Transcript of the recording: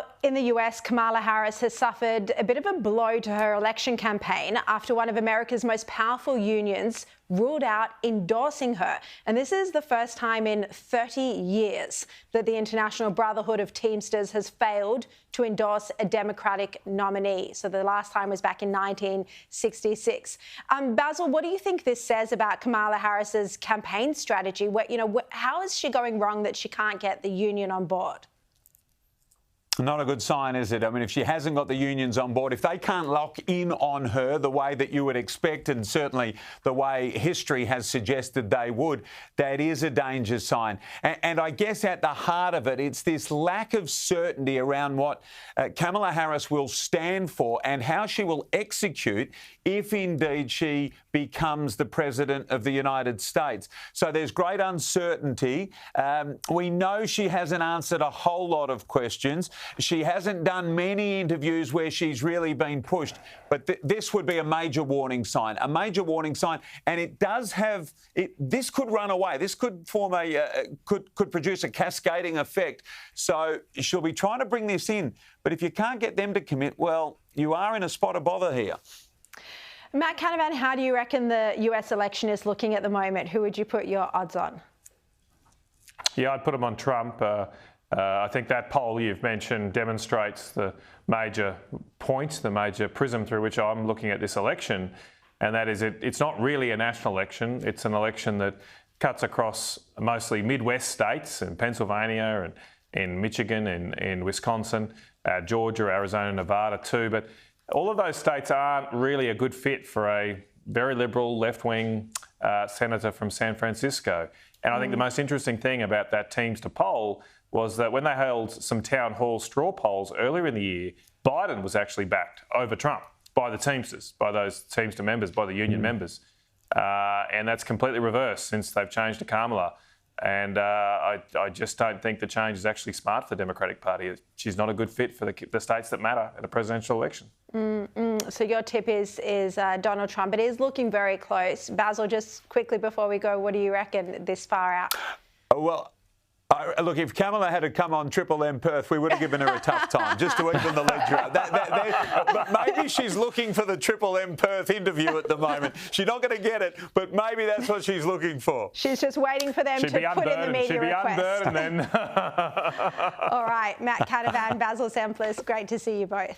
Now, in the US, Kamala Harris has suffered a bit of a blow to her election campaign after one of America's most powerful unions ruled out endorsing her. And this is the first time in 30 years that the International Brotherhood of Teamsters has failed to endorse a Democratic nominee. So the last time was back in 1966. Basil, what do you think this says about Kamala Harris's campaign strategy? How is she going wrong that she can't get the union on board? Not a good sign, is it? I mean, if she hasn't got the unions on board, if they can't lock in on her the way that you would expect, and certainly the way history has suggested they would, that is a danger sign. And I guess at the heart of it, it's this lack of certainty around what Kamala Harris will stand for and how she will execute if indeed she becomes the President of the United States. So there's great uncertainty. We know she hasn't answered a whole lot of questions. She hasn't done many interviews where she's really been pushed, but this would be a major warning sign, and it does have it. This could run away. This could form could produce a cascading effect. So she'll be trying to bring this in, but if you can't get them to commit, well, you are in a spot of bother here. Matt Canavan, how do you reckon the US election is looking at the moment? Who would you put your odds on? Yeah, I'd put them on Trump. I think that poll you've mentioned demonstrates the major point, the major prism through which I'm looking at this election, and that is it's not really a national election. It's an election that cuts across mostly Midwest states, in Pennsylvania and in Michigan and in Wisconsin, Georgia, Arizona, Nevada too. But all of those states aren't really a good fit for a very liberal left-wing senator from San Francisco. And I think the most interesting thing about that Teamster poll was that when they held some town hall straw polls earlier in the year, Biden was actually backed over Trump by the Teamsters, by those Teamster members, by the union members. And that's completely reversed since they've changed to Kamala. And I just don't think the change is actually smart for the Democratic Party. She's not a good fit for the states that matter in a presidential election. So your tip is Donald Trump. It is looking very close. Basil, just quickly before we go, what do you reckon this far out? Well, look, if Kamala had to come on Triple M Perth, we would have given her a tough time just to even the ledger up. But maybe she's looking for the Triple M Perth interview at the moment. She's not going to get it, but maybe that's what she's looking for. She's just waiting for them to put in the media request. She'd be unburdened then. All right, Matt Canavan, Basil Zempilas, great to see you both.